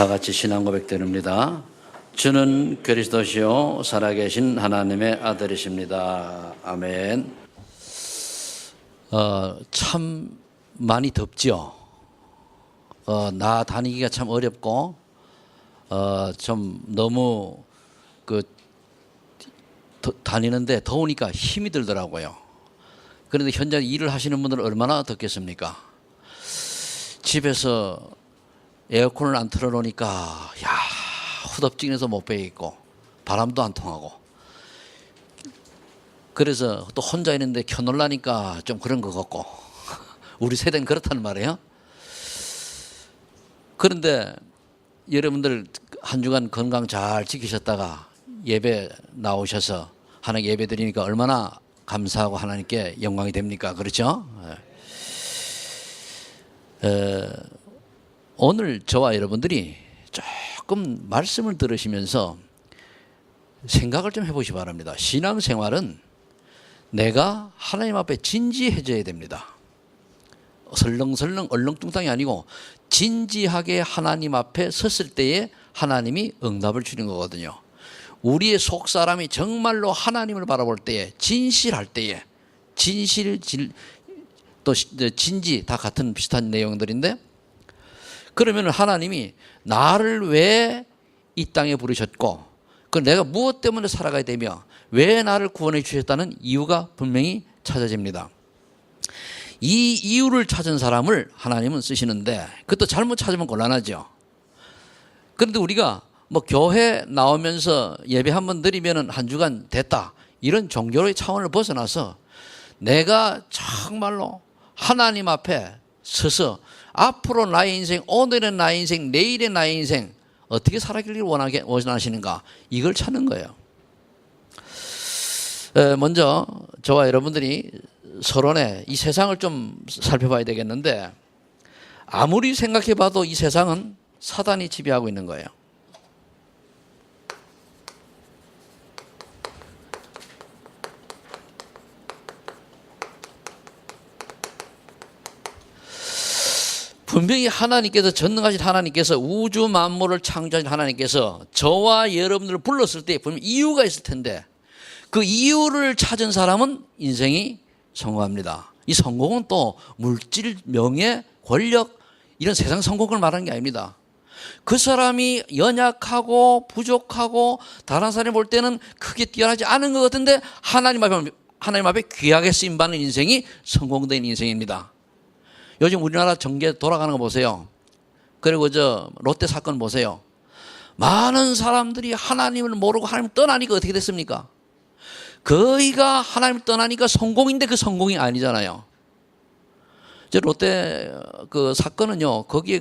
다 같이 신앙 고백드립니다. 주는 그리스도시요 살아계신 하나님의 아들이십니다. 아멘. 참 많이 덥죠. 나 다니기가 참 어렵고 좀 너무 다니는데 더우니까 힘이 들더라고요. 그런데 현장 일을 하시는 분들은 얼마나 덥겠습니까? 집에서 에어컨을 안 틀어놓으니까 후덥지근해서 못 베겠고 바람도 안 통하고, 그래서 또 혼자 있는데 켜놓으려니까 좀 그런 것 같고 우리 세대는 그렇다는 말이에요. 그런데 여러분들 한 주간 건강 잘 지키셨다가 예배 나오셔서 하나님 예배 드리니까 얼마나 감사하고 하나님께 영광이 됩니까? 그렇죠? 오늘 저와 여러분들이 조금 말씀을 들으시면서 생각을 좀 해보시기 바랍니다. 신앙생활은 내가 하나님 앞에 진지해져야 됩니다. 설렁설렁 얼렁뚱땅이 아니고 진지하게 하나님 앞에 섰을 때에 하나님이 응답을 주는 거거든요. 우리의 속 사람이 정말로 하나님을 바라볼 때에, 진실할 때에, 또 진지 다 같은 비슷한 내용들인데, 그러면 하나님이 나를 왜 이 땅에 부르셨고, 내가 무엇 때문에 살아가야 되며 왜 나를 구원해 주셨다는 이유가 분명히 찾아집니다. 이 이유를 찾은 사람을 하나님은 쓰시는데, 그것도 잘못 찾으면 곤란하죠. 그런데 우리가 교회 나오면서 예배 한번 드리면 한 주간 됐다, 이런 종교의 차원을 벗어나서 내가 정말로 하나님 앞에 서서 앞으로 나의 인생, 오늘의 나의 인생, 내일의 나의 인생 어떻게 살아가기를 원하시는가, 이걸 찾는 거예요. 먼저 저와 여러분들이 서론에 이 세상을 좀 살펴봐야 되겠는데, 아무리 생각해봐도 이 세상은 사단이 지배하고 있는 거예요. 분명히 하나님께서, 전능하신 하나님께서, 우주 만물을 창조하신 하나님께서 저와 여러분들을 불렀을 때 분명히 이유가 있을 텐데, 그 이유를 찾은 사람은 인생이 성공합니다. 이 성공은 또 물질, 명예, 권력, 이런 세상 성공을 말하는 게 아닙니다. 그 사람이 연약하고 부족하고 다른 사람이 볼 때는 크게 뛰어나지 않은 것 같은데 하나님 앞에 귀하게 쓰임받는 인생이 성공된 인생입니다. 요즘 우리나라 정계 돌아가는 거 보세요. 그리고 롯데 사건 보세요. 많은 사람들이 하나님을 모르고 하나님을 떠나니까 어떻게 됐습니까? 거의가 하나님을 떠나니까 성공인데 그 성공이 아니잖아요. 롯데 그 사건은요, 거기에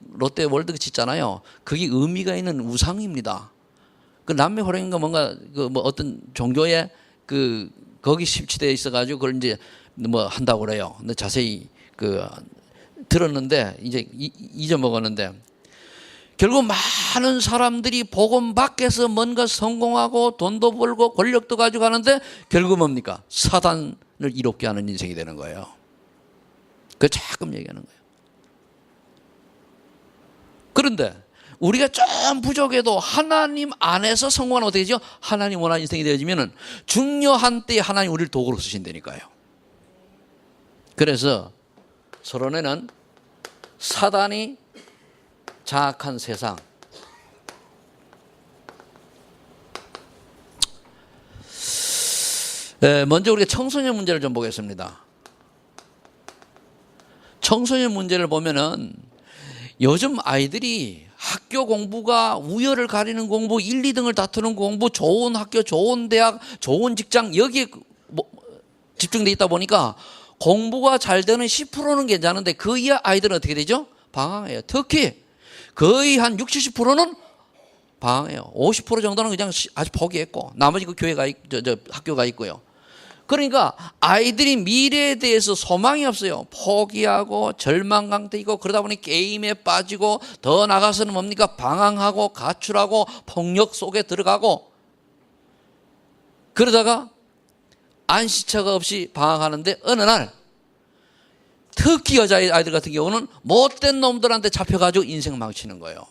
롯데 월드 짓잖아요. 그게 의미가 있는 우상입니다. 그 남미 호랭인가 뭔가 어떤 종교에 거기 십지대에 있어가지고 그걸 이제 한다고 그래요. 근데 자세히 들었는데 이제 잊어먹었는데, 결국 많은 사람들이 복음 밖에서 뭔가 성공하고 돈도 벌고 권력도 가지고 가는데 결국 뭡니까? 사단을 이롭게 하는 인생이 되는 거예요. 그걸 자꾸 얘기하는 거예요. 그런데 우리가 좀 부족해도 하나님 안에서 성공하는 어떻게 되죠? 하나님 원하는 인생이 되어지면 중요한 때에 하나님 우리를 도구로 쓰신다니까요. 그래서 서론에는 사단이 장악한 세상, 먼저 우리가 청소년 문제를 좀 보겠습니다. 청소년 문제를 보면은 요즘 아이들이 학교 공부가 우열을 가리는 공부, 1, 2등을 다투는 공부, 좋은 학교, 좋은 대학, 좋은 직장, 여기에 집중돼 있다 보니까 공부가 잘 되는 10%는 괜찮은데 그 이하 아이들은 어떻게 되죠? 방황해요. 특히 거의 한 60, 70%는 방황해요. 50% 정도는 그냥 아주 포기했고 나머지 학교가 있고요. 그러니까 아이들이 미래에 대해서 소망이 없어요. 포기하고 절망 상태에 있고, 그러다 보니 게임에 빠지고, 더 나가서는 뭡니까? 방황하고 가출하고 폭력 속에 들어가고, 그러다가 안시처가 없이 방황하는데 어느 날 특히 여자아이들 같은 경우는 못된 놈들한테 잡혀가지고 인생 망치는 거예요.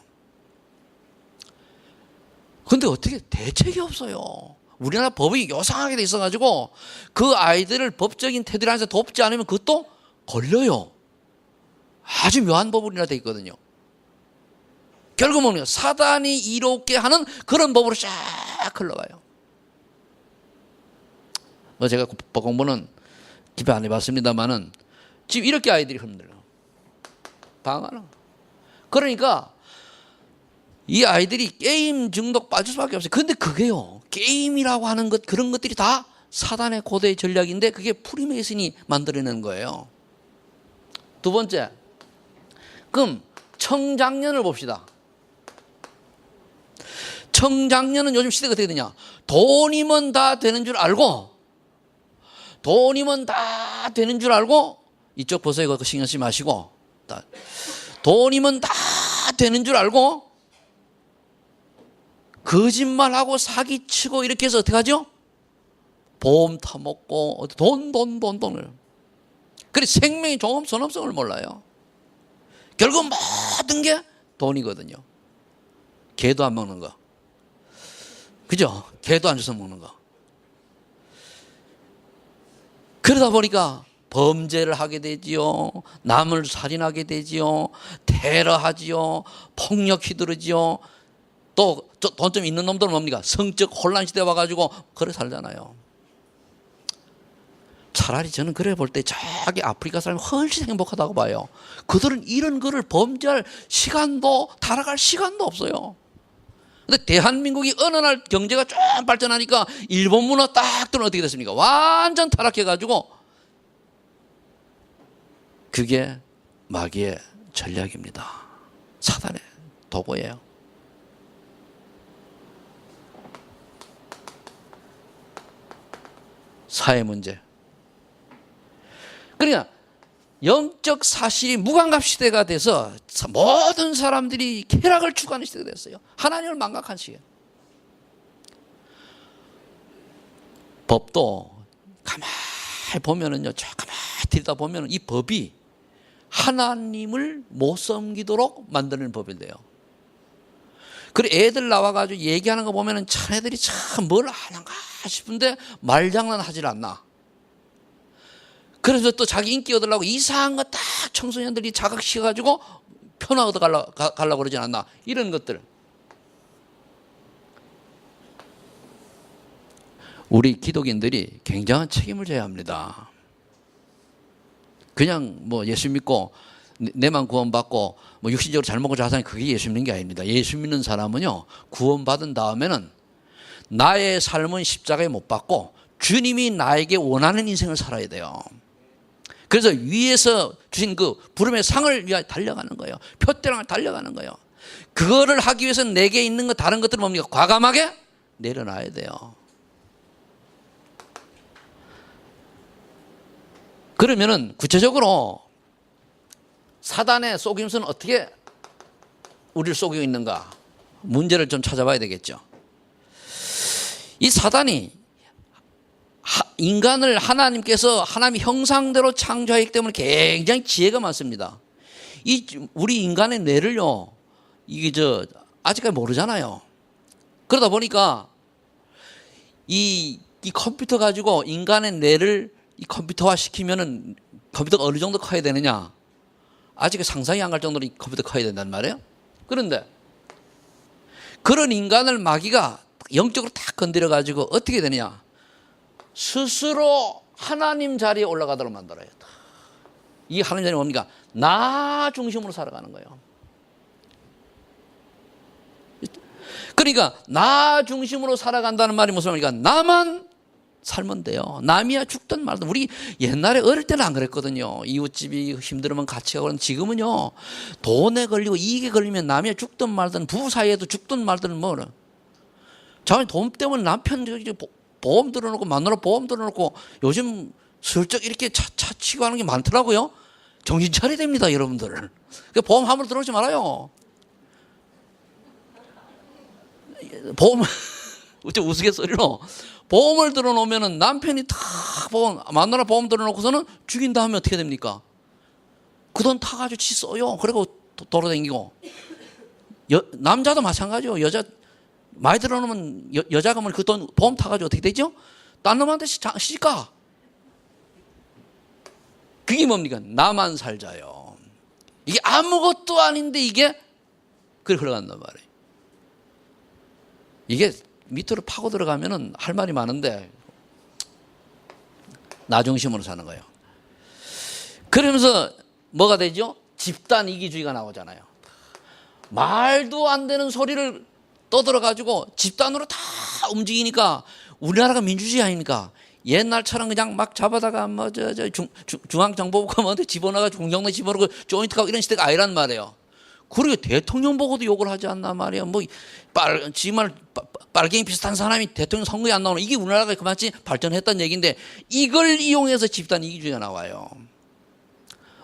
근데 어떻게 대책이 없어요. 우리나라 법이 요상하게 돼 있어가지고 그 아이들을 법적인 테두리 안에서 돕지 않으면 그것도 걸려요. 아주 묘한 법으로 돼 있거든요. 결국은 사단이 이롭게 하는 그런 법으로 쫙 흘러가요. 뭐 제가 법 공부는 깊이 안 해봤습니다만은 지금 이렇게 아이들이 흔들려. 방하는. 그러니까 이 아이들이 게임 중독 빠질 수밖에 없어요. 근데 그게요, 게임이라고 하는 것, 그런 것들이 다 사단의 고대 전략인데 그게 프리메이슨이 만들어낸 거예요. 두 번째, 그럼 청장년을 봅시다. 청장년은 요즘 시대가 어떻게 되냐? 돈이면 다 되는 줄 알고, 돈이면 다 되는 줄 알고, 이쪽 보세요. 그거 신경 쓰지 마시고, 돈이면 다 되는 줄 알고, 거짓말하고 사기치고 이렇게 해서 어떻게 하죠? 보험 타먹고 돈을. 그래 생명의 존엄성을 몰라요. 결국 모든 게 돈이거든요. 개도 안 먹는 거. 그죠? 개도 안 줘서 먹는 거. 그러다 보니까 범죄를 하게 되지요. 남을 살인하게 되지요. 테러하지요. 폭력 휘두르지요. 또 돈 좀 있는 놈들은 뭡니까? 성적 혼란 시대 와가지고 그래 살잖아요. 차라리 저는 그래 볼 때 저기 아프리카 사람이 훨씬 행복하다고 봐요. 그들은 이런 거를 범죄할 시간도 달아갈 시간도 없어요. 근데 대한민국이 어느 날 경제가 좀 발전하니까 일본 문화 딱 들으면 어떻게 됐습니까? 완전 타락해가지고 그게 마귀의 전략입니다. 사단의 도구예요. 사회 문제. 그러니까 영적 사실이 무감각 시대가 돼서 모든 사람들이 쾌락을 추구하는 시대가 됐어요. 하나님을 망각한 시기예요. 법도 가만히 보면은요, 가만히 들여다 보면은 이 법이 하나님을 못 섬기도록 만드는 법인데요. 그리고 애들 나와가지고 얘기하는 거 보면은 참 애들이 참 뭘 하는가 싶은데 말장난 하질 않나. 그래서 또 자기 인기 얻으려고 이상한 거 딱 청소년들이 자각시켜가지고 편화 얻어가려고 그러지 않나. 이런 것들. 우리 기독인들이 굉장한 책임을 져야 합니다. 그냥 뭐 예수 믿고 내만 구원받고 뭐 육신적으로 잘 먹고 잘 사는 그게 예수 믿는 게 아닙니다. 예수 믿는 사람은요, 구원받은 다음에는 나의 삶은 십자가에 못 박고 주님이 나에게 원하는 인생을 살아야 돼요. 그래서 위에서 주신 그 부름의 상을 위하여 달려가는 거예요. 표대랑을 달려가는 거예요. 그거를 하기 위해서는 내게 있는 거 다른 것들은 뭡니까? 과감하게 내려놔야 돼요. 그러면은 구체적으로 사단의 속임수는 어떻게 우리를 속이고 있는가? 문제를 좀 찾아봐야 되겠죠. 이 사단이 인간을 하나님께서 하나님의 형상대로 창조했기 때문에 굉장히 지혜가 많습니다. 우리 인간의 뇌를요, 이게 아직까지 모르잖아요. 그러다 보니까 이 컴퓨터 가지고 인간의 뇌를 이 컴퓨터화 시키면은 컴퓨터가 어느 정도 커야 되느냐? 아직 상상이 안 갈 정도로 이 컴퓨터가 커야 된단 말이에요. 그런데 그런 인간을 마귀가 영적으로 딱 건드려 가지고 어떻게 되느냐? 스스로 하나님 자리에 올라가도록 만들어요. 이 하나님 자리는 뭡니까? 나 중심으로 살아가는 거예요. 그러니까 나 중심으로 살아간다는 말이 무슨 말입니까? 나만 살면 돼요. 남이야 죽든 말든. 우리 옛날에 어릴 때는 안 그랬거든요. 이웃집이 힘들으면 같이 가고. 지금은요, 돈에 걸리고 이익에 걸리면 남이야 죽든 말든, 부부 사이에도 죽든 말든 뭐라. 자기 돈 때문에 남편 보험 들어놓고 마누라 보험 들어놓고 요즘 슬쩍 이렇게 차치고 하는 게 많더라고요. 정신 차려야 됩니다, 여러분들. 보험 함부로 들어오지 말아요. 보험 어째 우스갯소리로 보험을 들어놓으면 남편이 다 마누라 보험 들어놓고서는 죽인 다음에 어떻게 됩니까? 그 돈 타가지고 지 써요. 그리고 돌아다니고. 남자도 마찬가지요. 여자 많이 들어놓으면 여자가 그 돈 보험 타가지고 어떻게 되죠? 딴 놈한테 시집가. 그게 뭡니까? 나만 살자요. 이게 아무것도 아닌데 이게 그렇게 흘러간단 말이에요. 이게 밑으로 파고 들어가면은 할 말이 많은데 나 중심으로 사는 거예요. 그러면서 뭐가 되죠? 집단 이기주의가 나오잖아요. 말도 안 되는 소리를 떠들어가지고 집단으로 다 움직이니까 우리나라가 민주주의 아닙니까? 옛날처럼 그냥 막 잡아다가 뭐 중앙정보부가 뭐한테 집어넣어가지고 공정내 집어넣고 조인트 가고 이런 시대가 아니란 말이에요. 그리고 대통령 보고도 욕을 하지 않나 말이에요. 뭐 정말 빨갱이 비슷한 사람이 대통령 선거에 안 나오는 이게 우리나라가 그만치 발전했다는 얘기인데 이걸 이용해서 집단 이기주의가 나와요.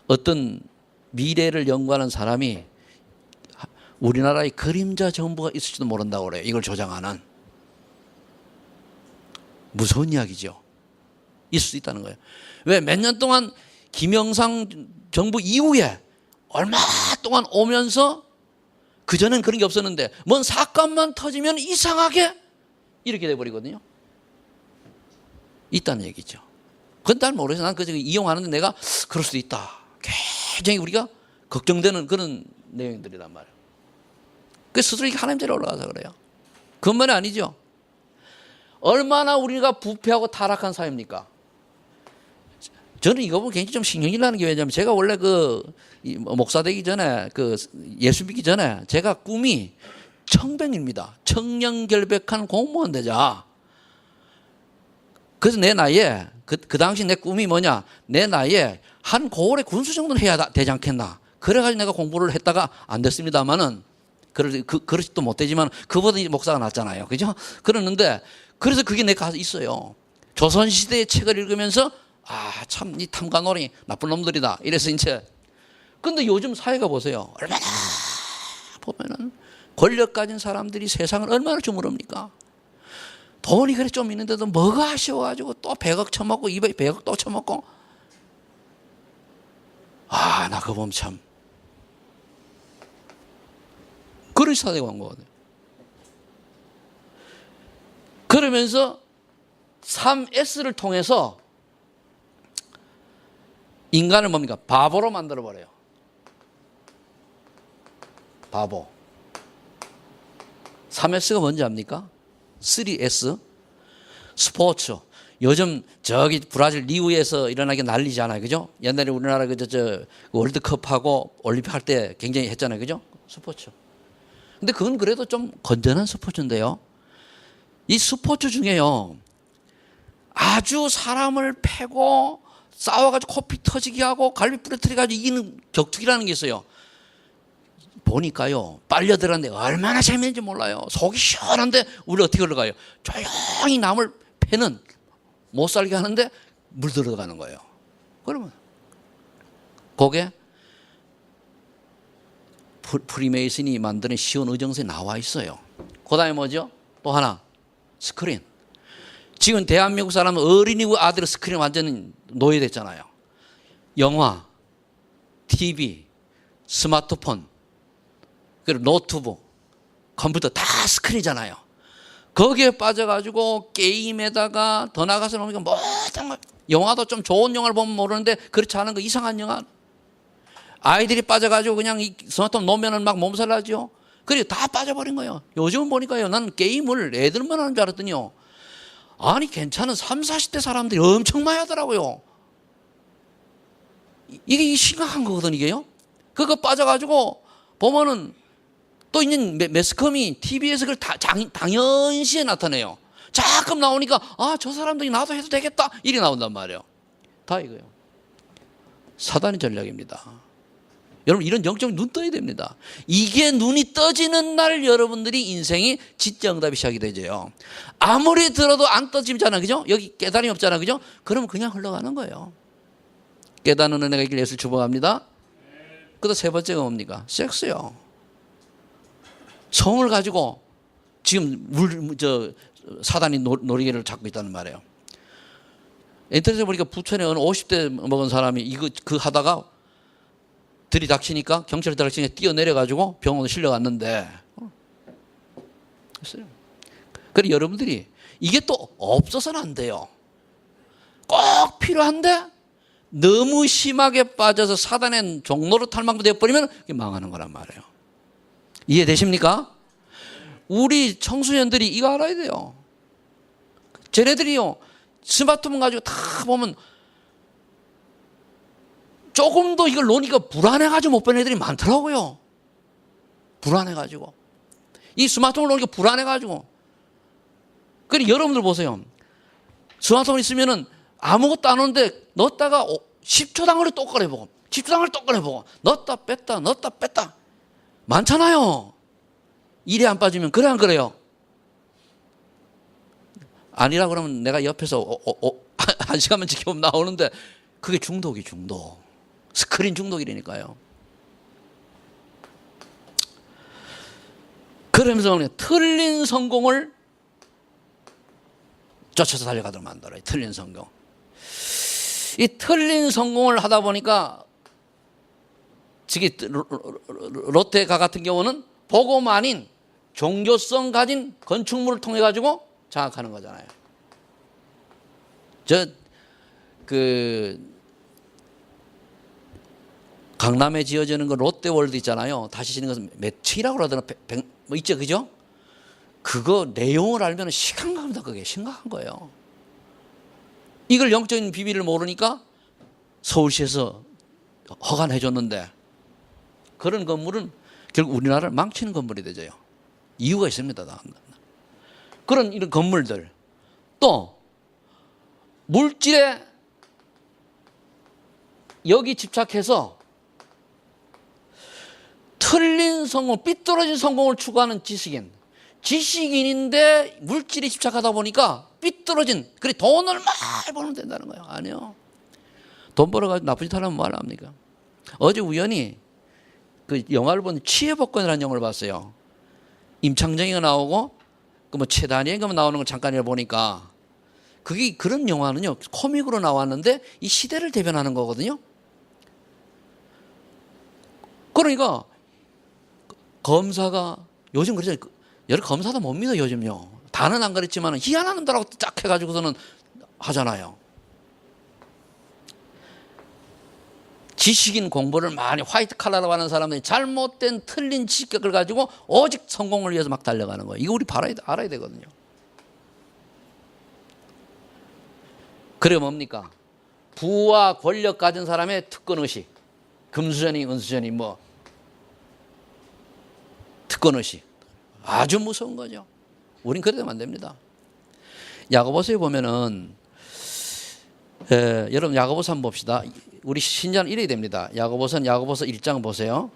어떤 미래를 연구하는 사람이 우리나라의 그림자 정부가 있을지도 모른다고 그래요. 이걸 조장하는. 무서운 이야기죠. 있을 수 있다는 거예요. 왜? 몇 년 동안 김영삼 정부 이후에 얼마 동안 오면서 그전엔 그런 게 없었는데 뭔 사건만 터지면 이상하게 이렇게 돼버리거든요. 있다는 얘기죠. 그건 잘 모르겠어. 난 그저 이용하는데 내가 그럴 수도 있다. 굉장히 우리가 걱정되는 그런 내용들이란 말이에요. 그 스스로 이게 하나님대로 올라가서 그래요. 그것만이 아니죠. 얼마나 우리가 부패하고 타락한 사회입니까? 저는 이거 보면 굉장히 좀 신경이 나는 게 왜냐면 제가 원래 목사 되기 전에 예수 믿기 전에 제가 꿈이 청병입니다. 청년결백한 공무원 되자. 그래서 내 나이에 그 당시 내 꿈이 뭐냐? 내 나이에 한 고을의 군수 정도는 해야 되지 않겠나? 그래가지고 내가 공부를 했다가 안 됐습니다만은 그렇지 또 못 되지만 그보다 목사가 낫잖아요. 그죠? 그러는데 그래서 그게 내 가서 있어요. 조선시대의 책을 읽으면서 참 이 탐관오리 나쁜 놈들이다. 이래서 이제 근데 요즘 사회가 보세요. 얼마나 보면은 권력 가진 사람들이 세상을 얼마나 주무릅니까? 돈이 그래 좀 있는데도 뭐가 아쉬워가지고 또 100억 쳐먹고 200억 또 쳐먹고 나 그거 보면 참 그런 사회가 온 거거든요. 그러면서 3S를 통해서 인간을 뭡니까? 바보로 만들어버려요. 바보. 3S가 뭔지 압니까? 3S. 스포츠. 요즘 저기 브라질 리우에서 일어나게 난리잖아요. 그죠? 옛날에 우리나라 월드컵하고 올림픽 할 때 굉장히 했잖아요. 그죠? 스포츠. 근데 그건 그래도 좀 건전한 스포츠인데요. 이 스포츠 중에요. 아주 사람을 패고 싸워가지고 코피 터지게 하고 갈비 부러뜨려가지고 이기는 격투기라는 게 있어요. 보니까요. 빨려 들어갔는데 얼마나 재밌는지 몰라요. 속이 시원한데 우리 어떻게 흘러가요? 조용히 남을 패는 못 살게 하는데 물 들어가는 거예요. 그러면 그게 프리메이슨이 만드는 시온 의정서에 나와 있어요. 그 다음에 뭐죠? 또 하나 스크린. 지금 대한민국 사람은 어린이고 아들의 스크린 완전 노예됐잖아요. 영화, TV, 스마트폰, 그리고 노트북, 컴퓨터 다 스크린이잖아요. 거기에 빠져가지고 게임에다가 더 나가서 놓으니까 모든 걸 영화도 좀 좋은 영화를 보면 모르는데 그렇지 않은 거 이상한 영화 아이들이 빠져가지고 그냥 이 스마트폰 놓으면 막 몸살 나죠. 그래 다 빠져버린 거예요. 요즘 보니까요. 나는 게임을 애들만 하는 줄 알았더니요. 아니 괜찮은 30, 40대 사람들이 엄청 많이 하더라고요. 이게 심각한 거거든 이게요. 그거 빠져가지고 보면은 또 있는 매스컴이 TV에서 그걸 당연시에 나타내요. 자끔 나오니까 저 사람들이 나도 해도 되겠다 이리 나온단 말이에요. 다 이거요. 사단의 전략입니다. 여러분 이런 영적인 눈 떠야 됩니다. 이게 눈이 떠지는 날 여러분들이 인생이 진정답이 시작이 되죠. 아무리 들어도 안 떠지잖아. 그죠? 여기 깨달음이 없잖아. 그죠? 그러면 그냥 흘러가는 거예요. 깨닫는 은혜가 있길 예수 축복합니다. 그다음 세 번째가 뭡니까? 섹스요. 성을 가지고 지금 사단이 놀이개를 잡고 있다는 말이에요. 인터넷에 보니까 부천에 어느 50대 먹은 사람이 그 하다가 들이닥치니까 경찰이 들이닥치니까 뛰어내려가지고 병원에 실려갔는데. 그래 여러분들이 이게 또 없어서는 안 돼요. 꼭 필요한데 너무 심하게 빠져서 사단의 종로로 탈망도 되어버리면 망하는 거란 말이에요. 이해되십니까? 우리 청소년들이 이거 알아야 돼요. 쟤네들이요 스마트폰 가지고 다 보면 조금도 이걸 놓으니까 불안해가지고 못 보는 애들이 많더라고요. 불안해가지고 이 스마트폰을 놓으니까 불안해가지고. 그래 여러분들 보세요. 스마트폰 있으면은 아무것도 안 오는데 넣었다가 10초 당을 또 꺼내보고 10초 당을 또 꺼내보고 넣었다 뺐다 많잖아요. 일에 안 빠지면. 그래 안 그래요? 아니라 그러면 내가 옆에서 한 시간만 지켜보면 나오는데 그게 중독이 중독. 스크린 중독이라니까요. 그러면서 틀린 성공을 쫓아서 달려가도록 만들어요. 틀린 성공. 이 틀린 성공을 하다 보니까 롯데가 같은 경우는 복음 아닌 종교성 가진 건축물을 통해 가지고 장악하는 거잖아요. 강남에 지어지는 그 롯데월드 있잖아요. 다시 짓는 것은 몇 층이라고 그러더라. 뭐 있죠, 그죠? 그거 내용을 알면 심각합니다. 그게 심각한 거예요. 이걸 영적인 비밀을 모르니까 서울시에서 허가해 줬는데 그런 건물은 결국 우리나라를 망치는 건물이 되죠. 이유가 있습니다. 그런 이런 건물들. 또 물질에 여기 집착해서 틀린 성공, 삐뚤어진 성공을 추구하는 지식인인데 물질에 집착하다 보니까 삐뚤어진, 그래 돈을 많이 벌면 된다는 거예요. 아니요. 돈 벌어가지고 나쁜 짓 하려면 뭐 합니까? 어제 우연히 그 영화를 본 치해복권이라는 영화를 봤어요. 임창정이가 나오고 그 뭐 최단희가 나오는 걸 잠깐 보니까 그게 그런 영화는요 코믹으로 나왔는데 이 시대를 대변하는 거거든요. 그러니까 검사가 요즘 그러잖아요. 여러 검사도 못 믿어 요즘요. 다는 안 그랬지만 희한한 놈들하고 쫙 해가지고서는 하잖아요. 지식인 공부를 많이 화이트 칼라로 하는 사람들이 잘못된 틀린 지식을 가지고 오직 성공을 위해서 막 달려가는 거예요. 이거 우리 알아야 되거든요. 그래 뭡니까? 부와 권력 가진 사람의 특권의식. 금수저니 은수저니 뭐 특권의식. 아주 무서운 거죠. 우린 그래 되면 안 됩니다. 야고보서에 보면은 여러분 야고보서 한번 봅시다. 우리 신자는 이래야 됩니다. 야고보서는 야고보서 1장 보세요.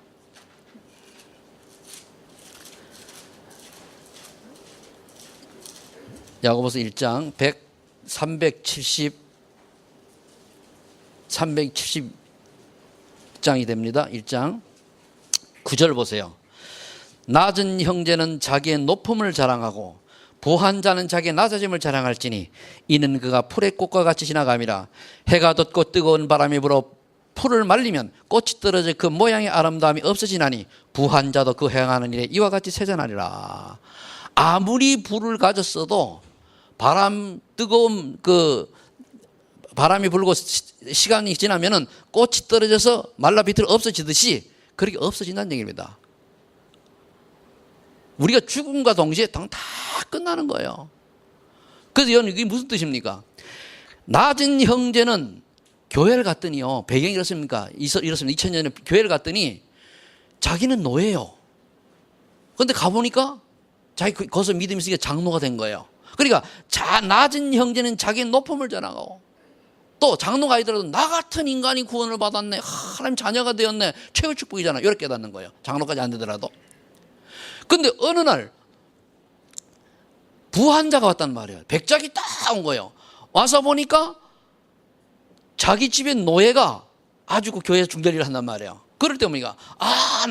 야고보서 1장 370장이 됩니다. 1장 9절 보세요. 낮은 형제는 자기의 높음을 자랑하고 부한 자는 자기의 낮아짐을 자랑할지니 이는 그가 풀의 꽃과 같이 지나감이라. 해가 돋고 뜨거운 바람이 불어 풀을 말리면 꽃이 떨어져 그 모양의 아름다움이 없어지나니 부한 자도 그 행하는 일에 이와 같이 세잔하리라. 아무리 불을 가졌어도 뜨거운 그 바람이 불고 시간이 지나면은 꽃이 떨어져서 말라 비틀어 없어지듯이 그렇게 없어진다는 얘기입니다. 우리가 죽음과 동시에 다 끝나는 거예요. 그래서 이게 무슨 뜻입니까? 낮은 형제는 교회를 갔더니요. 배경이 이렇습니까? 이렇습니다. 2000년에 교회를 갔더니 자기는 노예요. 그런데 가보니까 자기 거기서 믿음이 있으니까 장로가 된 거예요. 그러니까 낮은 형제는 자기의 높음을 자랑하고 또 장로가 아니더라도 나 같은 인간이 구원을 받았네. 하나님 자녀가 되었네. 최고 축복이잖아. 이렇게 깨닫는 거예요. 장로까지 안 되더라도. 근데 어느 날 부한자가 왔단 말이에요. 백작이 딱 온 거예요. 와서 보니까 자기 집의 노예가 아주 그 교회에서 중대리를 한단 말이에요. 그럴 때 보니까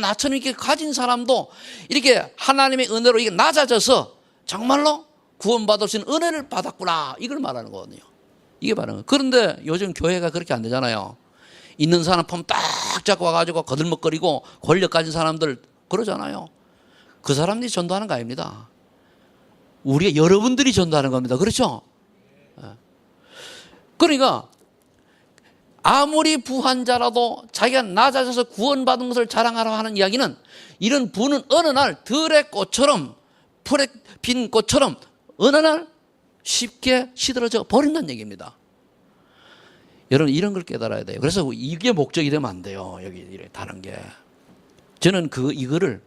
나처럼 이렇게 가진 사람도 이렇게 하나님의 은혜로 이게 낮아져서 정말로 구원받을 수 있는 은혜를 받았구나. 이걸 말하는 거거든요. 이게 말하는 거예요. 그런데 요즘 교회가 그렇게 안 되잖아요. 있는 사람 폼 딱 잡고 와가지고 우리가 여러분들이 전도하는 겁니다. 그렇죠? 그러니까 아무리 부한 자라도 자기가 낮아져서 구원받은 것을 자랑하라 하는 이야기는 이런 부는 어느 날 들의 꽃처럼 풀에 핀 꽃처럼 어느 날 쉽게 시들어져 버린다는 얘기입니다. 여러분 이런 걸 깨달아야 돼요. 그래서 이게 목적이 되면 안 돼요. 여기 이래 다른 게. 저는 이거를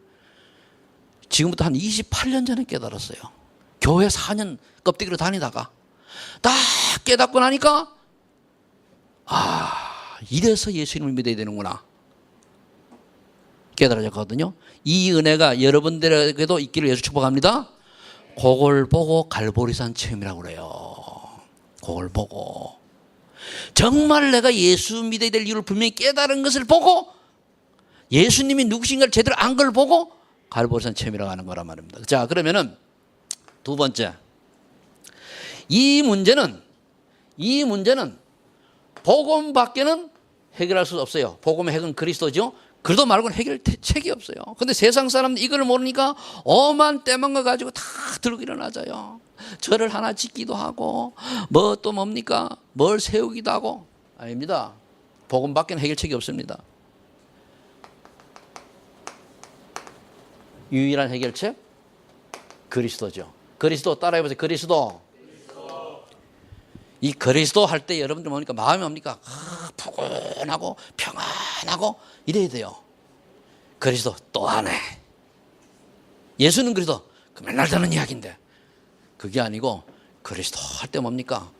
지금부터 한 28년 전에 깨달았어요. 교회 4년 껍데기로 다니다가 딱 깨닫고 나니까 이래서 예수님을 믿어야 되는구나 깨달아졌거든요. 이 은혜가 여러분들에게도 있기를 예수 축복합니다. 그걸 보고 갈보리산 체험이라고 그래요. 그걸 보고 정말 내가 예수 믿어야 될 이유를 분명히 깨달은 것을 보고 예수님이 누구신가를 제대로 안 걸 보고 갈보리산 체험이라고 하는 거란 말입니다. 자, 그러면은 두 번째, 이 문제는 복음 밖에는 해결할 수 없어요. 복음의 핵은 그리스도죠. 그래도 말고는 해결책이 없어요. 근데 세상 사람들 이걸 모르니까 엄한 때만 거 가지고 다 들고 일어나져요. 절을 하나 짓기도 하고 뭐 또 뭡니까? 뭘 세우기도 하고. 아닙니다. 복음 밖에는 해결책이 없습니다. 유일한 해결책? 그리스도죠. 그리스도 따라해보세요. 그리스도. 이 그리스도 할 때 여러분들 보니까 마음이 뭡니까? 푸근하고 평안하고 이래야 돼요. 그리스도 또 하네. 예수는 그리스도 그 맨날 듣는 이야기인데 그게 아니고 그리스도 할 때 뭡니까?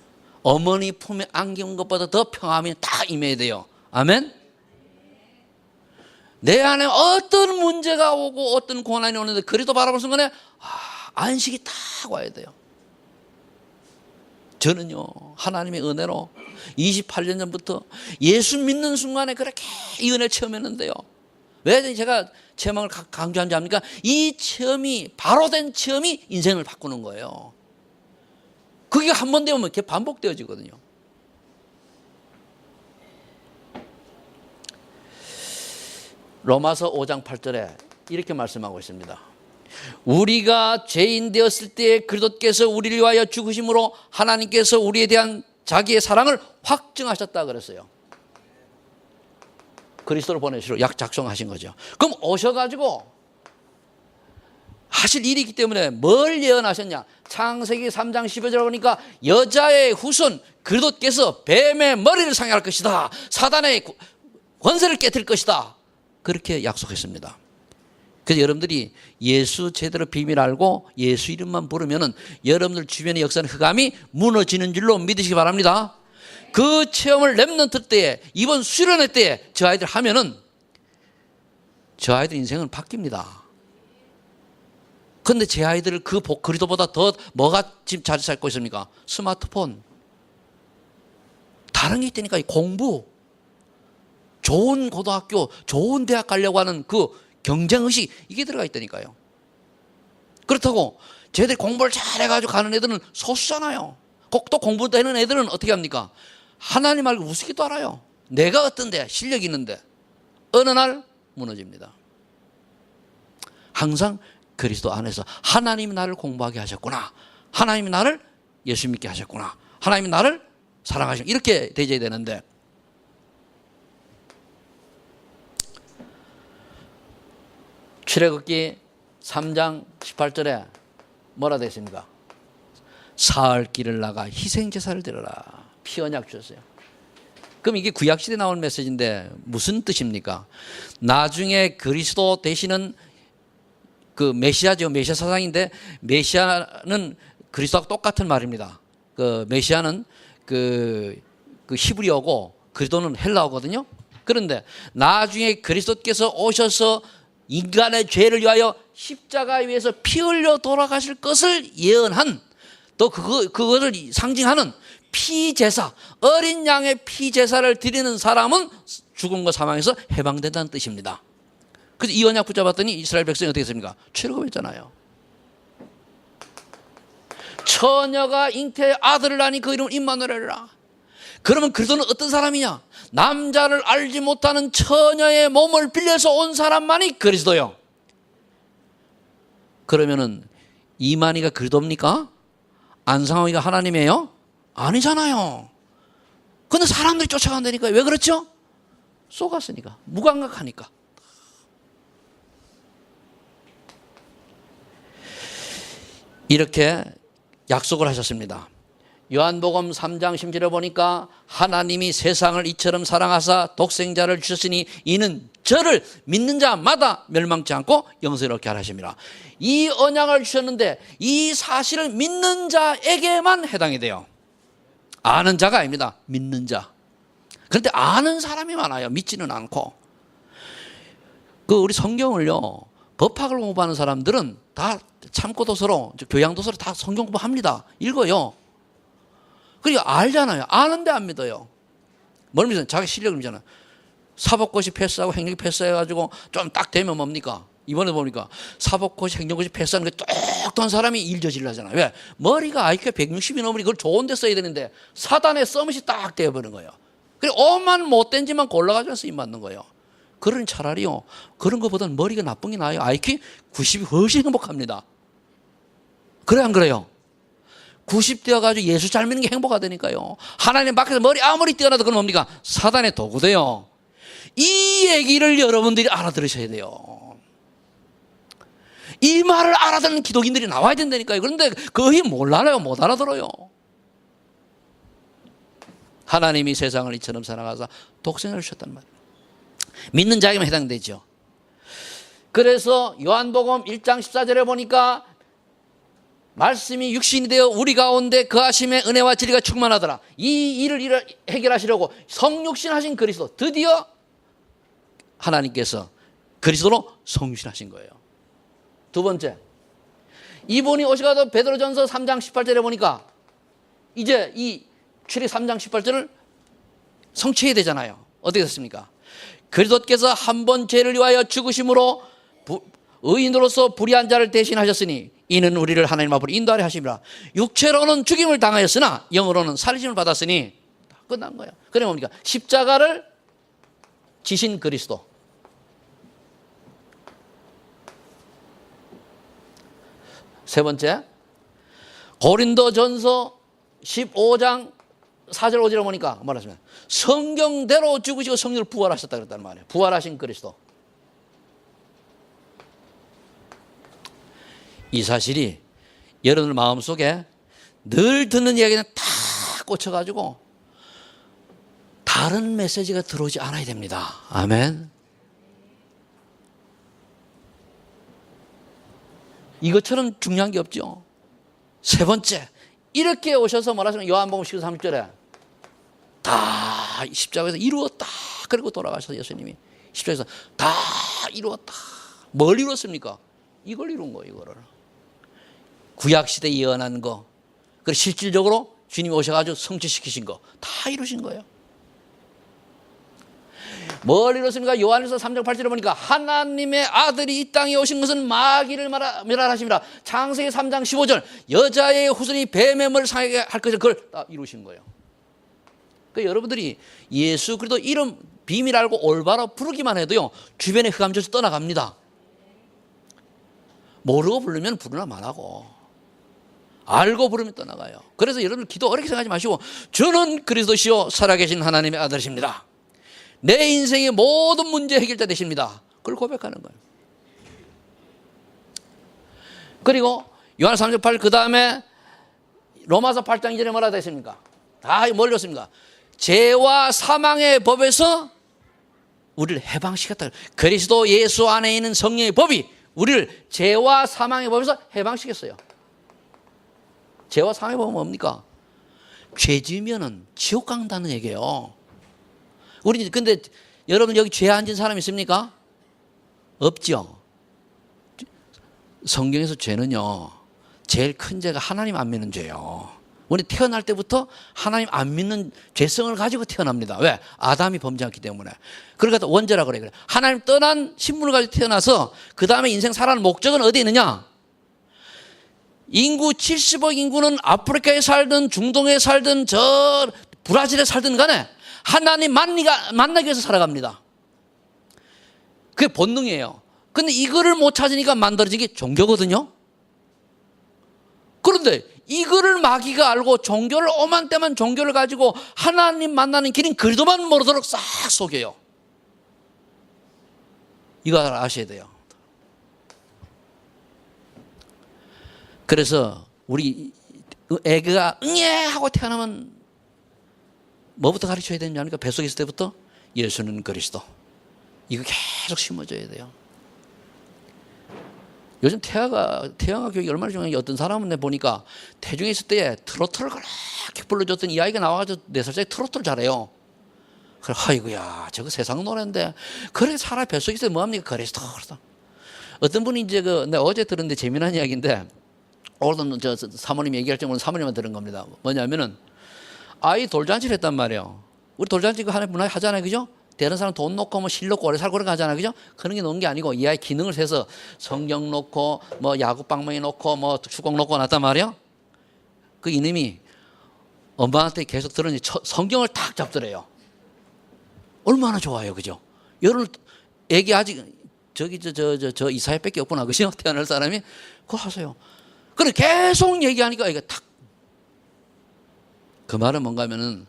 어머니 품에 안긴 것보다 더 평안함이 딱 임해야 돼요. 아멘? 내 안에 어떤 문제가 오고 어떤 고난이 오는데 그리스도 바라보는 순간에 안식이 딱 와야 돼요. 저는요 하나님의 은혜로 28년 전부터 예수 믿는 순간에 그렇게 이 은혜를 체험했는데요. 왜 제가 체험을 강조하는지 압니까? 이 체험이 바로 된 체험이 인생을 바꾸는 거예요. 그게 한 번 되면 이렇게 반복되어지거든요. 로마서 5장 8절에 이렇게 말씀하고 있습니다. 우리가 죄인 되었을 때 그리스도께서 우리를 위하여 죽으심으로 하나님께서 우리에 대한 자기의 사랑을 확증하셨다 그랬어요. 그리스도를 보내시러 약 작성하신 거죠. 그럼 오셔가지고 하실 일이 있기 때문에 뭘 예언하셨냐? 창세기 3장 15절에 보니까 여자의 후손 그리스도께서 뱀의 머리를 상할 것이다. 사단의 권세를 깨뜨릴 것이다. 그렇게 약속했습니다. 그래서 여러분들이 예수 제대로 비밀 알고 예수 이름만 부르면은 여러분들 주변의 역사는 흑암이 무너지는 줄로 믿으시기 바랍니다. 그 체험을 렘넌트 때에 이번 수련회 때에 저 아이들 하면은 저 아이들 인생은 바뀝니다. 그런데 제 아이들을 그 그리스도보다 더 뭐가 지금 잘 살고 있습니까? 스마트폰. 다른 게 있다니까. 공부. 좋은 고등학교, 좋은 대학 가려고 하는 그 경쟁의식 이게 들어가 있다니까요. 그렇다고 쟤들이 공부를 잘해가지고 가는 애들은 소수잖아요. 또 공부도 하는 애들은 어떻게 합니까? 하나님 말고 우습기도 알아요. 내가 어떤데 실력이 있는데 어느 날 무너집니다. 항상 그리스도 안에서 하나님이 나를 공부하게 하셨구나. 하나님이 나를 예수 믿게 하셨구나. 하나님이 나를 사랑하셨구나. 이렇게 되어야 되는데 출애굽기 3장 18절에 뭐라 되어 있습니까? 사흘 길을 나가 희생제사를 드려라. 피 언약 주셨어요. 그럼 이게 구약시대에 나온 메시지인데 무슨 뜻입니까? 나중에 그리스도 되시는 그 메시아죠. 메시아 사상인데 메시아는 그리스도와 똑같은 말입니다. 그 메시아는 그 히브리어고 그리스도는 헬라어거든요. 그런데 나중에 그리스도께서 오셔서 인간의 죄를 위하여 십자가에 위해서 피 흘려 돌아가실 것을 예언한 또 그것을 상징하는 피제사, 어린 양의 피제사를 드리는 사람은 죽음과 사망에서 해방된다는 뜻입니다. 그래서 이 언약 붙잡았더니 이스라엘 백성이 어떻게 했습니까? 출애굽했잖아요. 처녀가 잉태의 아들을 낳으니 그 이름을 임마누엘이라. 그러면 그리스도는 어떤 사람이냐? 남자를 알지 못하는 처녀의 몸을 빌려서 온 사람만이 그리스도요. 그러면은 이만희가 그리스도입니까? 안상홍이가 하나님이에요? 아니잖아요. 근데 사람들이 쫓아간다니까. 왜 그렇죠? 속았으니까. 무감각하니까. 이렇게 약속을 하셨습니다. 요한복음 3장 10절에 보니까 하나님이 세상을 이처럼 사랑하사 독생자를 주셨으니 이는 저를 믿는 자마다 멸망치 않고 영생을 얻게 하라 하십니다. 이 언약을 주셨는데 이 사실을 믿는 자에게만 해당이 돼요. 아는 자가 아닙니다. 믿는 자. 그런데 아는 사람이 많아요. 믿지는 않고. 우리 성경을요, 법학을 공부하는 사람들은 다 참고도서로, 교양도서로 다 성경 공부합니다. 읽어요. 그러니까 알잖아요. 아는데 안 믿어요. 뭘 믿어요? 자기 실력을 믿잖아요. 사법고시 패스하고 행정고시 패스해가지고 좀 딱 되면 뭡니까? 이번에 보니까 사법고시 행정고시 패스하는 게 똑똑한 사람이 일 저질러 하잖아요. 왜? 머리가 IQ가 160이 넘으니 그걸 좋은 데 써야 되는데 사단에 써밋이 딱 되어버리는 거예요. 그리고 오만 못된 짓만 골라가지고 쓰임 맞는 거예요. 그러니 차라리요, 그런 것보다는 머리가 나쁜 게 나아요. IQ 90이 훨씬 행복합니다. 그래 안 그래요? 90 되어가지고 예수 잘 믿는 게 행복하다니까요. 하나님 밖에서 머리 아무리 뛰어나도 그건 뭡니까? 사단의 도구돼요. 이 얘기를 여러분들이 알아들으셔야 돼요. 이 말을 알아듣는 기독인들이 나와야 된다니까요. 그런데 거의 몰라요. 못 알아들어요. 하나님이 세상을 이처럼 사랑하사 독생을 주셨단 말이에요. 믿는 자에게만 해당되죠. 그래서 요한복음 1장 14절에 보니까 말씀이 육신이 되어 우리 가운데 거하심의 은혜와 진리가 충만하더라. 이 일을 해결하시려고 성육신하신 그리스도, 드디어 하나님께서 그리스도로 성육신하신 거예요. 두 번째, 이분이 오셔가지고 베드로전서 3장 18절에 보니까 이제 이 출애굽 3장 18절을 성취해야 되잖아요. 어떻게 됐습니까? 그리스도께서 한 번 죄를 위하여 죽으심으로 의인으로서 불의한 자를 대신하셨으니 이는 우리를 하나님 앞으로 인도하려 하심이라. 육체로는 죽임을 당하였으나 영으로는 살리심을 받았으니 다 끝난 거예요. 그래 뭡니까? 십자가를 지신 그리스도. 세 번째, 고린도전서 15장 4절 5절에 보니까 뭐라 하십니까? 성경대로 죽으시고 성령을 부활하셨다 그랬단 말이에요. 부활하신 그리스도. 이 사실이 여러분들 마음속에 늘 듣는 이야기는 다 꽂혀가지고 다른 메시지가 들어오지 않아야 됩니다. 아멘. 이것처럼 중요한 게 없죠. 세 번째, 이렇게 오셔서 뭐라 하시면 요한복음 13절에 다 십자가에서 이루었다. 그리고 돌아가셔서 예수님이 십자가에서 다 이루었다. 뭘 이뤘습니까? 이걸 이룬 거예요. 이거를. 구약시대에 예언한 거, 그리고 실질적으로 주님이 오셔가지고 성취시키신 거 다 이루신 거예요. 뭘 이뤘습니까? 요한일서 3장 8절에 보니까 하나님의 아들이 이 땅에 오신 것은 마귀를 멸하심이라. 창세기 3장 15절 여자의 후손이 뱀의 머리를 상하게 할 것을 그걸 다 이루신 거예요. 그러니까 여러분들이 예수 그리스도 이름 비밀 알고 올바로 부르기만 해도요, 주변에 흑암져서 떠나갑니다. 모르고 부르면 부르나 말하고, 알고 부르면 떠나가요. 그래서 여러분 기도 어렵게 생각하지 마시고, 저는 그리스도시요 살아계신 하나님의 아들이십니다. 내 인생의 모든 문제 해결자 되십니다. 그걸 고백하는 거예요. 그리고 요한 3장 8, 그 다음에 로마서 8장 2절에 뭐라 되십니까? 다 뭘 읽었습니까? 죄와 사망의 법에서 우리를 해방시켰다. 그리스도 예수 안에 있는 성령의 법이 우리를 죄와 사망의 법에서 해방시켰어요. 죄와 사망의 법은 뭡니까? 죄 지으면은 지옥 간다는 얘기예요. 우리 근데 여러분 여기 죄 안 진 사람 있습니까? 없죠. 성경에서 죄는요, 제일 큰 죄가 하나님 안 믿는 죄예요. 우리 태어날 때부터 하나님 안 믿는 죄성을 가지고 태어납니다. 왜? 아담이 범죄했기 때문에. 그러니까 원죄라고 그래. 하나님 떠난 신분을 가지고 태어나서 그 다음에 인생 살아가는 목적은 어디에 있느냐? 인구 70억 인구는 아프리카에 살든 중동에 살든 저 브라질에 살든 간에 하나님 만나기 위해서 살아갑니다. 그게 본능이에요. 근데 이거를 못 찾으니까 만들어진 게 종교거든요. 그런데 이거를 마귀가 알고 종교를 오만 때만 종교를 가지고 하나님 만나는 길인 그리도만 모르도록 싹 속여요. 이거 아셔야 돼요. 그래서 우리 애가 응애 하고 태어나면 뭐부터 가르쳐야 되는지 아니까 뱃속에 있을 때부터 예수는 그리스도. 이거 계속 심어줘야 돼요. 요즘 태아가 교육이 얼마나 중요한지 어떤 사람은 보니까 태중에 있을 때 트로트를 그렇게 불러줬더니 이 아이가 나와가지고 4살짜리 트로트를 잘해요. 그래, 아이고야, 저거 세상 노래인데. 그래, 사람 뱃속에 있을 때 뭐합니까? 그리스도. 어떤 분이 이제 내가 어제 들었는데 재미난 이야기인데, 오늘도 저 사모님 얘기할 때 오늘 사모님만 들은 겁니다. 뭐냐면은, 아이 돌잔치를 했단 말이에요. 우리 돌잔치 그 하나 문화 하잖아요. 그죠? 다른 사람 돈 놓고 뭐 실 놓고 오래 살고 그런 거 하잖아요. 그죠? 그런 게 놓은 게 아니고 이 아이 기능을 세서 성경 놓고 뭐 야구 방망이 놓고 뭐 축구 놓고 놨단 말이에요. 그 이놈이 엄마한테 계속 들으니 성경을 탁 잡더래요. 얼마나 좋아요. 그죠? 여러분 애기 아직 저기 저 이사회밖에 없구나. 그죠? 태어날 사람이 그거 하세요. 그래 계속 얘기하니까 이게 탁. 그 말은 뭔가 하면은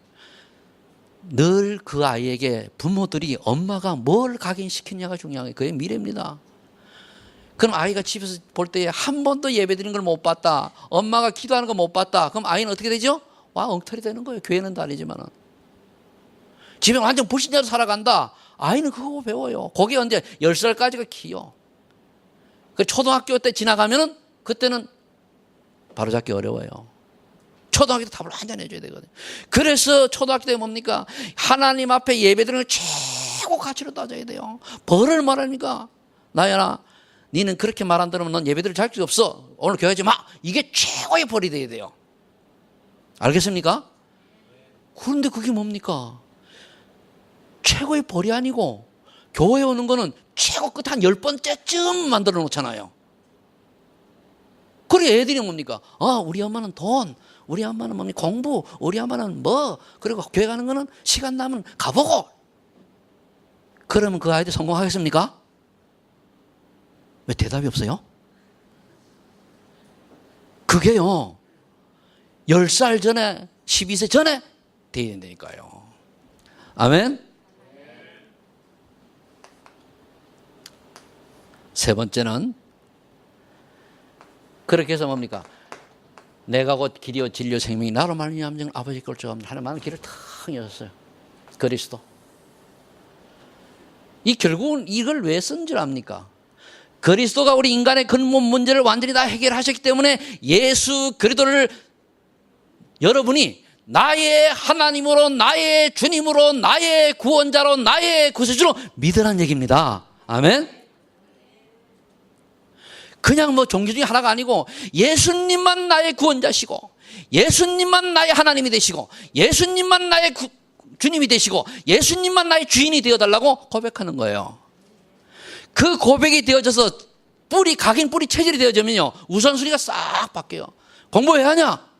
늘 그 아이에게 부모들이 엄마가 뭘 각인시키냐가 중요한 거예요. 그게 미래입니다. 그럼 아이가 집에서 볼 때 한 번도 예배 드리는 걸 못 봤다. 엄마가 기도하는 거 못 봤다. 그럼 아이는 어떻게 되죠? 와, 엉터리 되는 거예요. 교회는 다니지만은. 집에 완전 불신자로 살아간다. 아이는 그거 배워요. 그게 언제 10살까지가 키요. 그 초등학교 때 지나가면은 그때는 바로잡기 어려워요. 초등학교 때 답을 완전 해줘야 되거든요. 그래서 초등학교 때 뭡니까? 하나님 앞에 예배드리는 걸 최고 가치로 따져야 돼요. 벌을 말합니까? 나연아, 니는 그렇게 말 안 들으면 넌 예배드릴 자격이 없어. 오늘 교회 하지 마. 이게 최고의 벌이 돼야 돼요. 알겠습니까? 그런데 그게 뭡니까? 최고의 벌이 아니고 교회 오는 거는 최고 끝 한 10번째쯤 만들어 놓잖아요. 그래 애들이 뭡니까? 우리 엄마는 돈, 우리 엄마는 뭡니까? 공부, 우리 엄마는 뭐, 그리고 교회 가는 거는 시간 나면 가보고. 그러면 그 아이들 성공하겠습니까? 왜 대답이 없어요? 그게요 10살 전에 12세 전에 돼야 된다니까요. 아멘. 세 번째는 그렇게 해서 뭡니까? 내가 곧 길이요 진리요 생명이 나로 말미암아 아버지 걸 좋아합니다 하는 많은 길을 탁 열었어요. 그리스도. 이 결국은 이걸 왜 쓴 줄 압니까? 그리스도가 우리 인간의 근본 문제를 완전히 다 해결하셨기 때문에 예수 그리스도를 여러분이 나의 하나님으로, 나의 주님으로, 나의 구원자로, 나의 구세주로 믿으라는 얘기입니다. 아멘. 그냥 뭐 종교 중에 하나가 아니고 예수님만 나의 구원자시고 예수님만 나의 하나님이 되시고 예수님만 나의 주님이 되시고 예수님만 나의 주인이 되어달라고 고백하는 거예요. 그 고백이 되어져서 각인 뿌리 체질이 되어지면요 우선순위가 싹 바뀌어요. 공부 왜 하냐?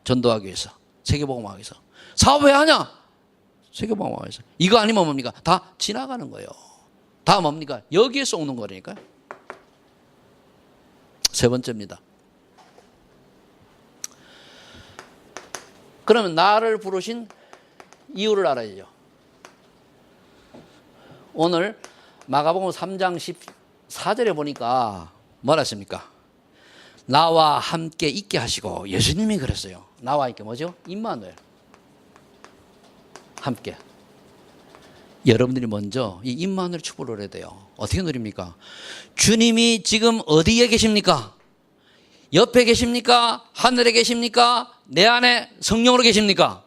전도하기 위해서, 세계복음하기 위해서. 사업 왜 하냐? 세계복음하기 위해서. 이거 아니면 뭡니까? 다 지나가는 거예요. 다 뭡니까? 여기에서 오는 거라니까요. 세 번째입니다. 그러면 나를 부르신 이유를 알아야죠. 오늘 마가복음 3장 14절에 보니까 뭐라 했습니까? 나와 함께 있게 하시고, 예수님이 그랬어요. 나와 있게 뭐죠? 임마누엘. 함께. 여러분들이 먼저 이 임마누엘 축복을 해야 돼요. 어떻게 누립니까? 주님이 지금 어디에 계십니까? 옆에 계십니까? 하늘에 계십니까? 내 안에 성령으로 계십니까?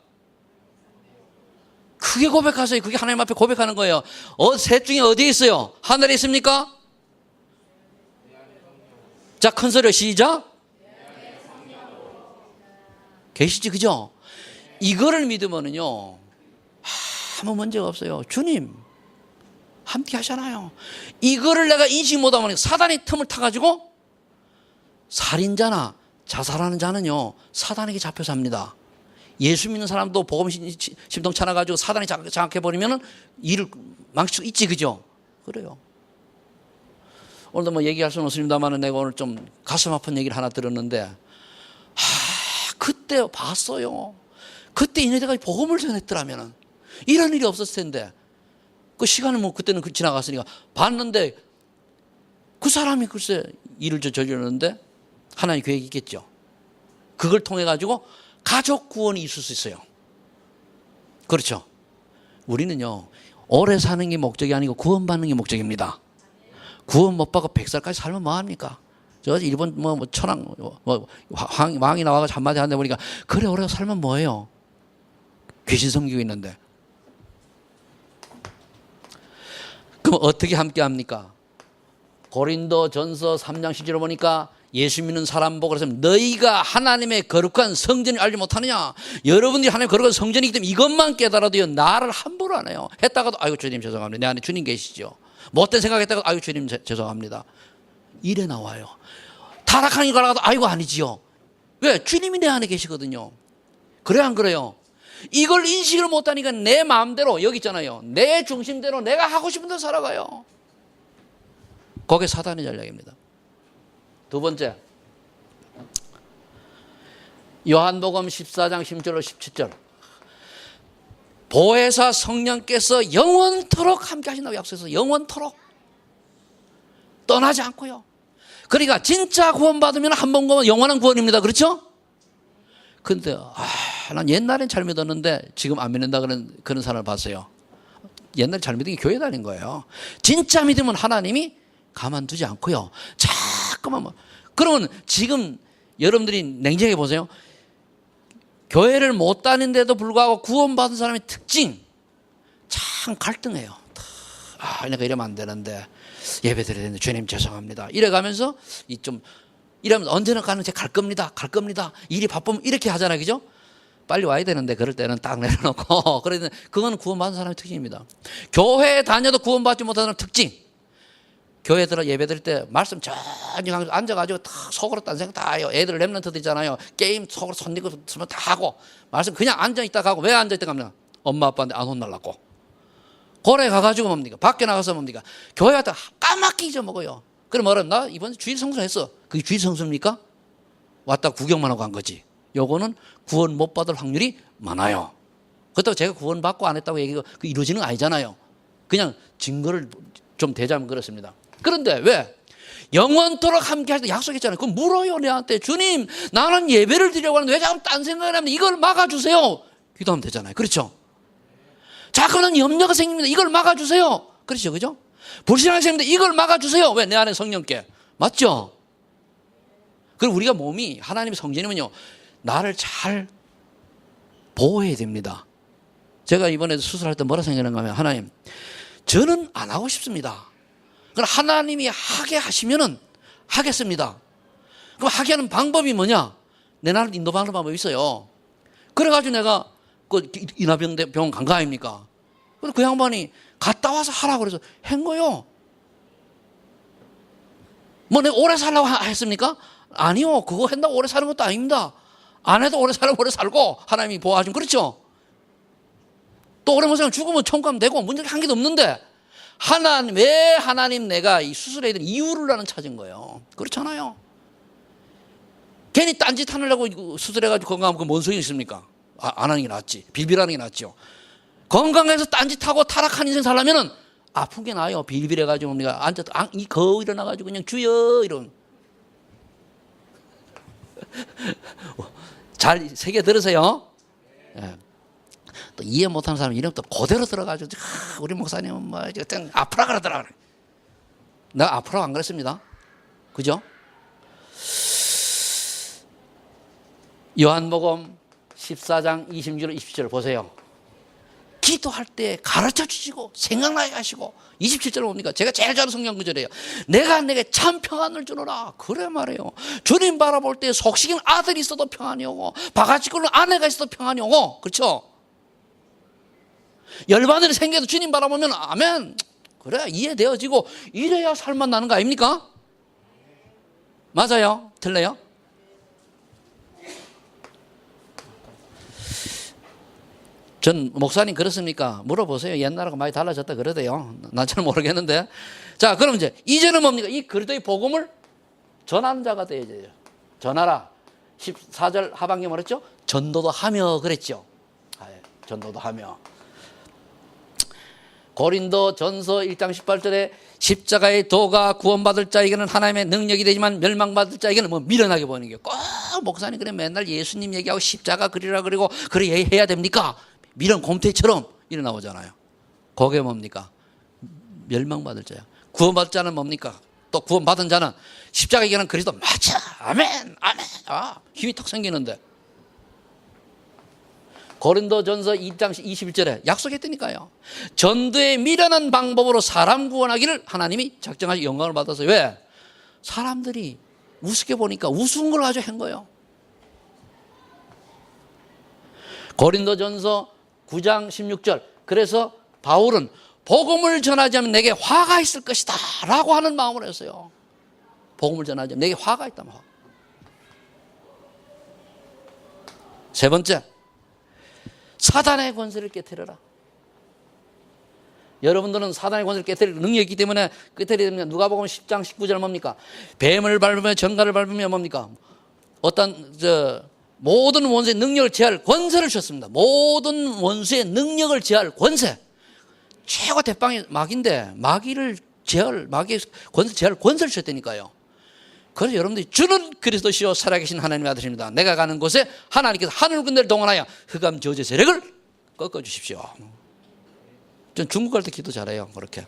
크게 고백하세요. 그게 하나님 앞에 고백하는 거예요. 셋 중에 어디에 있어요? 하늘에 있습니까? 자, 큰 소리로 시작. 계시지, 그죠? 이거를 믿으면은요 아무 문제가 없어요. 주님 함께 하잖아요. 이거를 내가 인식 못하면 사단이 틈을 타가지고 살인자나 자살하는 자는요 사단에게 잡혀 삽니다. 예수 믿는 사람도 복음 심통 차나가지고 사단이 장악해버리면 일을 망칠 수 있지, 그죠? 그래요. 오늘도 뭐 얘기할 수는 없습니다만 내가 오늘 좀 가슴 아픈 얘기를 하나 들었는데 그때 봤어요. 그때 이네들까지 복음을 전했더라면 이런 일이 없었을 텐데 그 시간은 뭐 그때는 지나갔으니까 봤는데 그 사람이 글쎄 일을 저질렀는데 하나님 계획이 있겠죠. 그걸 통해 가지고 가족 구원이 있을 수 있어요. 그렇죠. 우리는요 오래 사는 게 목적이 아니고 구원받는 게 목적입니다. 구원 못 받고 100살까지 살면 뭐합니까? 저 일본 천황 왕이 나와서 한마디 하는데 보니까 그래 오래 살면 뭐예요? 귀신 섬기고 있는데. 그럼 어떻게 함께 합니까? 고린도 전서 3장 10절을 보니까 예수 믿는 사람 보고 그래서 너희가 하나님의 거룩한 성전을 알지 못하느냐? 여러분들이 하나님의 거룩한 성전이기 때문에 이것만 깨달아도요 나를 함부로 안 해요. 했다가도 아이고 주님 죄송합니다. 내 안에 주님 계시죠. 못된 생각했다가 아이고 주님 죄송합니다. 이래 나와요. 타락하는 걸 가도 아이고 아니지요. 왜? 주님이 내 안에 계시거든요. 그래 안 그래요? 이걸 인식을 못하니까 내 마음대로 여기 있잖아요. 내 중심대로 내가 하고 싶은 대로 살아가요. 그게 사단의 전략입니다. 두 번째, 요한복음 14장 16절 17절 보혜사 성령께서 영원토록 함께 하신다고 약속해서 영원토록 떠나지 않고요. 그러니까 진짜 구원받으면 한 번 구원 영원한 구원입니다. 그렇죠? 근데 난 옛날엔 잘 믿었는데 지금 안 믿는다 그런 사람을 봤어요. 옛날에 잘 믿은 게 교회 다닌 거예요. 진짜 믿으면 하나님이 가만두지 않고요. 자꾸만 그러면 지금 여러분들이 냉정히 보세요. 교회를 못 다니는데도 불구하고 구원받은 사람의 특징 참 갈등해요. 내가 이러면 안 되는데 예배 드려야 되는데 주님 죄송합니다. 이래가면서 이러면 언제나 가는 제 갈 겁니다. 일이 바쁘면 이렇게 하잖아요. 그죠? 빨리 와야 되는데 그럴 때는 딱 내려놓고 그러는데 그건 구원받은 사람의 특징입니다. 교회에 다녀도 구원받지 못하는 사람의 특징. 교회 들어 예배 드릴 때 말씀 전혀 앉아가지고 다 속으로 딴 생각 다 해요. 애들 랩런트들 있잖아요. 게임 속으로 손 넣고 쓰면 다 하고 말씀 그냥 앉아있다 가고 왜 앉아있다 가면 엄마 아빠한테 안 혼날라고. 고래 가가지고 뭡니까? 밖에 나가서 뭡니까? 교회 갔다 까맣게 잊어먹어요. 그럼 뭐라 나 이번에 주일 성수했어. 그게 주일 성수입니까? 왔다 구경만 하고 간 거지. 요거는 구원 못 받을 확률이 많아요. 그렇다고 제가 구원 받고 안 했다고 얘기가 이루어지는 거 아니잖아요. 그냥 증거를 좀 대자면 그렇습니다. 그런데 왜? 영원토록 함께 할 때 약속했잖아요. 그럼 물어요 내한테. 주님 나는 예배를 드리려고 하는데 왜 자꾸 딴 생각을 하면 이걸 막아주세요. 기도하면 되잖아요. 그렇죠? 자꾸는 염려가 생깁니다. 이걸 막아주세요. 그렇죠? 그죠? 불신앙이 생깁니다. 이걸 막아주세요. 왜? 내 안에 성령께. 맞죠? 그리고 우리가 몸이 하나님의 성전이면요 나를 잘 보호해야 됩니다. 제가 이번에 수술할 때 뭐라 생각하는가 하면 하나님 저는 안 하고 싶습니다. 그럼 하나님이 하게 하시면은 하겠습니다. 그럼 하게 하는 방법이 뭐냐? 내 나를 인도하는 방법이 있어요. 그래가지고 내가 그 인하병원 간 거 아닙니까? 근데 그 양반이 갔다 와서 하라고 그래서 한 거요. 뭐 내가 오래 살라고 했습니까? 아니요. 그거 한다고 오래 사는 것도 아닙니다. 안 해도 오래 살고 오래 살고 하나님이 보호하시면 그렇죠? 또 오래 못 살면 죽으면 천국 가면 되고 문제가 한 개도 없는데 왜 하나님 내가 이 수술해야 되는 이유를 나는 찾은 거예요. 그렇잖아요. 괜히 딴짓 하려고 수술해가지고 건강하면 뭔 소용이 있습니까? 안 하는 게 낫지. 빌빌하는 게 낫죠. 건강해서 딴짓하고 타락한 인생 살려면은 아픈 게 나아요. 빌빌해가지고 우리가 앉아서 거울 일어나가지고 그냥 주여 이런. 잘 새겨 들으세요. 예. 또 이해 못하는 사람 이름 또 그대로 들어가지고 우리 목사님은 뭐 아프라 그러더라. 내가 아프라고 안 그랬습니다. 그죠? 요한복음 14장 26절 27절 보세요. 기도할 때 가르쳐 주시고 생각나게 하시고 27절 뭡니까? 제가 제일 좋아하는 성경 구절이에요. 내가 내게 참 평안을 주노라. 그래 말이에요. 주님 바라볼 때 속식인 아들이 있어도 평안이 오고 바가지 끓는 아내가 있어도 평안이 오고 그렇죠? 열반들이 생겨도 주님 바라보면 아멘 그래 이해되어지고 이래야 살만 나는 거 아닙니까? 맞아요? 틀려요? 전 목사님 그렇습니까? 물어보세요. 옛날하고 많이 달라졌다 그러대요. 난 잘 모르겠는데. 자, 그럼 이제는 뭡니까? 이 그리스도의 복음을 전하는 자가 되어야 돼요. 전하라. 14절 하반기 뭐랬죠? 전도도 하며 그랬죠. 전도도 하며. 고린도 전서 1장 18절에 십자가의 도가 구원받을 자에게는 하나님의 능력이 되지만 멸망받을 자에게는 뭐 미련하게 보이는 게 꼭 목사님 그래 맨날 예수님 얘기하고 십자가 그리라 그리고 그래 해야 됩니까? 미련 곰탱이처럼 이래 나오잖아요. 그게 뭡니까? 멸망받을 자야. 구원받을 자는 뭡니까? 또 구원받은 자는 십자가 얘기하는 그리스도 맞아. 아멘 아멘. 힘이 탁 생기는데. 고린도전서 2장 21절에 약속했다니까요. 전도의 미련한 방법으로 사람 구원하기를 하나님이 작정하시 영광을 받아서. 왜? 사람들이 우습게 보니까 우스운 걸 가지고 한 거예요. 고린도전서 9장 16절. 그래서 바울은 복음을 전하지 않으면 내게 화가 있을 것이다 라고 하는 마음으로 했어요. 복음을 전하지 않으면 내게 화가 있다면. 세 번째, 사단의 권세를 깨뜨려라. 여러분들은 사단의 권세를 깨뜨릴 능력이 있기 때문에 깨뜨리야 됩니다. 누가복음 10장 19절 뭡니까? 뱀을 밟으며 정갈을 밟으며 뭡니까? 어떤 모든 원수의 능력을 제할 권세를 주셨습니다. 모든 원수의 능력을 제할 권세. 최고 대빵이 마귀인데 마귀의 권세 제할 권세를 주셨다니까요. 그래서 여러분들이 주는 그리스도시요 살아계신 하나님의 아들입니다. 내가 가는 곳에 하나님께서 하늘 군대를 동원하여 흑암 저주의 세력을 꺾어주십시오. 전 중국 갈 때 기도 잘해요. 그렇게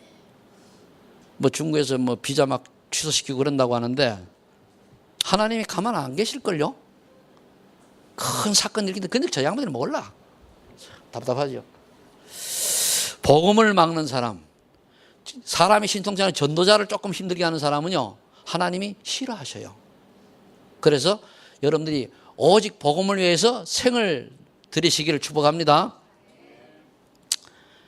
뭐 중국에서 뭐 비자 막 취소시키고 그런다고 하는데 하나님이 가만 안 계실걸요. 큰 사건 일으키는데 근데 저 양반들은 몰라. 답답하죠. 복음을 막는 사람, 사람이 신통치 않은 전도자를 조금 힘들게 하는 사람은요 하나님이 싫어하셔요. 그래서 여러분들이 오직 복음을 위해서 생을 들이시기를 축복합니다.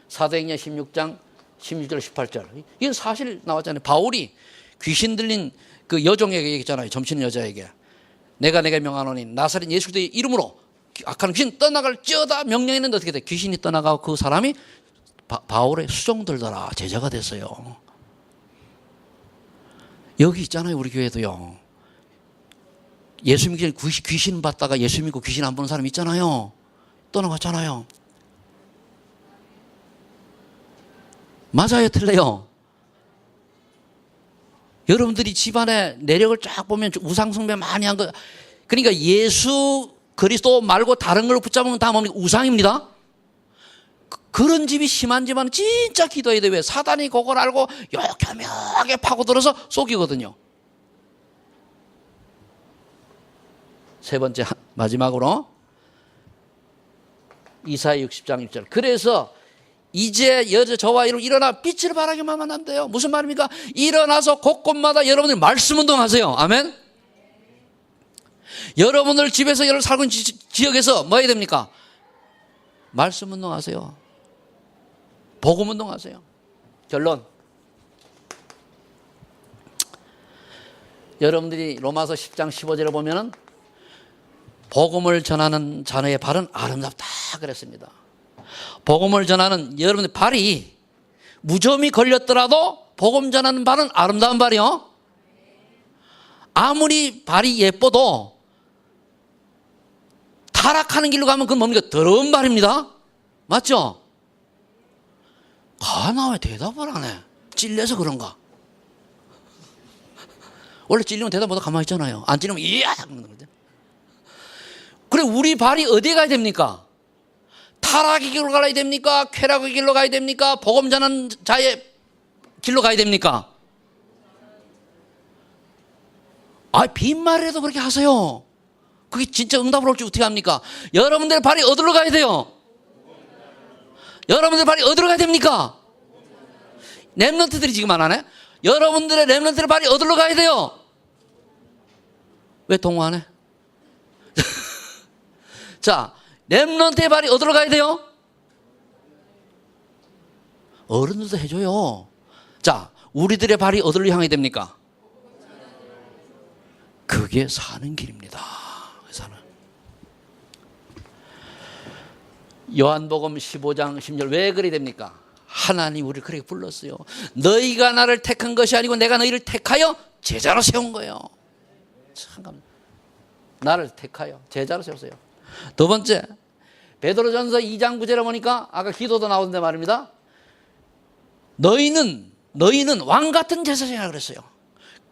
사도행전 16장 16절 18절. 이건 사실 나왔잖아요. 바울이 귀신 들린 그 여종에게 얘기했잖아요. 점치는 여자에게. 내가 명하노니 나사렛 예수 그리스도의 이름으로 악한 귀신 떠나갈지어다 명령했는데 어떻게 돼? 귀신이 떠나가고 그 사람이 바울의 수종들더라 제자가 됐어요. 여기 있잖아요. 우리 교회도요. 예수 믿기 전에 귀신 받다가 예수 믿고 귀신 안 보는 사람 있잖아요. 떠나갔잖아요. 맞아요, 틀려요? 여러분들이 집안에 내력을 쫙 보면 우상숭배 많이 한 거. 그러니까 예수 그리스도 말고 다른 걸 붙잡으면 다 뭡니까? 우상입니다. 그런 집이 심한 집안은 진짜 기도해야 돼요. 왜? 사단이 그걸 알고 요격하게 파고들어서 속이거든요. 세 번째, 마지막으로 이사야 60장 1절. 그래서 이제 저와 여러분 일어나 빛을 발하기만 하면 안 돼요. 무슨 말입니까? 일어나서 곳곳마다 여러분들 말씀 운동하세요. 아멘. 여러분들 집에서 여러분 살고 있는 지역에서 뭐 해야 됩니까? 말씀 운동하세요. 복음 운동하세요. 결론. 여러분들이 로마서 10장 15절에 보면은 복음을 전하는 자녀의 발은 아름답다 그랬습니다. 복음을 전하는 여러분의 발이 무좀이 걸렸더라도 복음 전하는 발은 아름다운 발이요. 아무리 발이 예뻐도 타락하는 길로 가면 그건 뭡니까? 더러운 발입니다. 맞죠? 나 왜 대답을 안 해? 찔려서 그런가? 원래 찔리면 대답 못하고 가만히 있잖아요. 안 찔리면 이야! 그래 우리 발이 어디에 가야 됩니까? 타락의 길로 가야 됩니까? 쾌락의 길로 가야 됩니까? 복음 전하는 자의 길로 가야 됩니까? 빈말이라도 그렇게 하세요. 그게 진짜 응답을 올지 어떻게 합니까? 여러분들 발이 어디로 가야 돼요? 여러분들 발이 어디로 가야 됩니까? 렘넌트들이 지금 안 하네? 여러분들의 렘넌트의 발이 어디로 가야 돼요? 왜 동호 안 해? 자, 렘넌트의 발이 어디로 가야 돼요? 어른들도 해줘요. 자, 우리들의 발이 어디로 향해야 됩니까? 그게 사는 길입니다. 사는. 요한복음 15장 10절 왜 그래야 됩니까? 하나님 우리를 그렇게 불렀어요. 너희가 나를 택한 것이 아니고 내가 너희를 택하여 제자로 세운 거예요. 참 나를 택하여 제자로 세웠어요. 두 번째, 베드로전서 2장 9절에 보니까 아까 기도도 나오는데 말입니다. 너희는 왕 같은 제사장이라 그랬어요.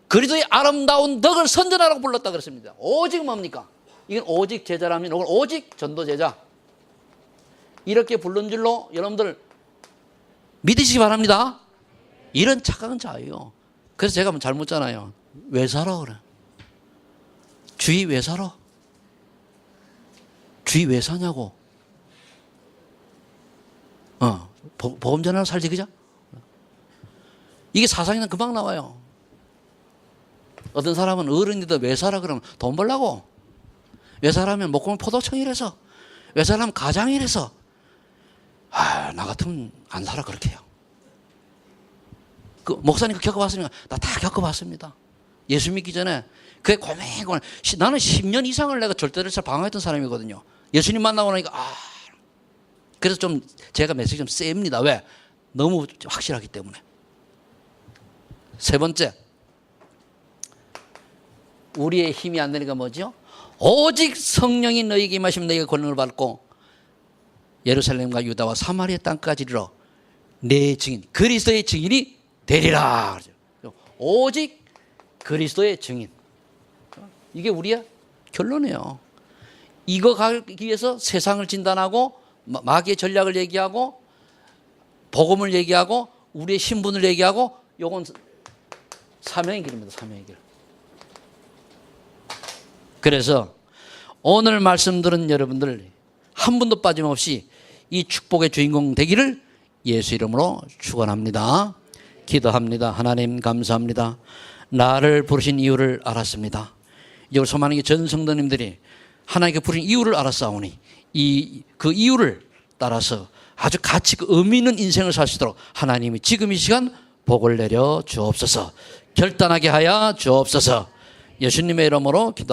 그리스도의 아름다운 덕을 선전하라고 불렀다 그랬습니다. 오직 뭡니까? 이건 오직 제자라면 이건 오직 전도 제자. 이렇게 부른 줄로 여러분들 믿으시기 바랍니다. 이런 착각은 자예요. 그래서 제가 잘 묻잖아요. 왜 살아 그래? 주의 왜 살아? 주의 왜 사냐고. 복음 전하러 살지 그죠? 이게 사상에는 금방 나와요. 어떤 사람은 어른이도 왜 살아 그러면 돈 벌라고. 왜 살아면 목공은 포도청이라서. 왜 살아면 가장이라서. 나 같으면 안 살아 그렇게 해요. 그 목사님 겪어봤으니까 나 다 겪어봤습니다. 예수 믿기 전에 그게 고민고민. 나는 10년 이상을 내가 절대를 방황했던 사람이거든요. 예수님 만나고 나니까 그래서 좀 제가 메시지 좀 셉니다. 왜? 너무 확실하기 때문에. 세 번째, 우리의 힘이 안 되니까 뭐죠? 오직 성령이 너희에게 임하시면 너희가 권능을 받고 예루살렘과 유다와 사마리아 땅까지 이르러 내 증인, 그리스도의 증인이 되리라. 오직 그리스도의 증인. 이게 우리의 결론이에요. 이거 가기 위해서 세상을 진단하고 마귀의 전략을 얘기하고 복음을 얘기하고 우리의 신분을 얘기하고 요건 사명의 길입니다. 사명의 길. 그래서 오늘 말씀 들은 여러분들 한 분도 빠짐없이 이 축복의 주인공 되기를 예수 이름으로 축원합니다. 기도합니다. 하나님 감사합니다. 나를 부르신 이유를 알았습니다. 이제 우리 소망의 전 성도님들이 하나님께 부르신 이유를 알았사오니 그 이유를 따라서 아주 가치 그 의미 있는 인생을 살 수 있도록 하나님이 지금 이 시간 복을 내려 주옵소서. 결단하게 하여 주옵소서. 예수님의 이름으로 기도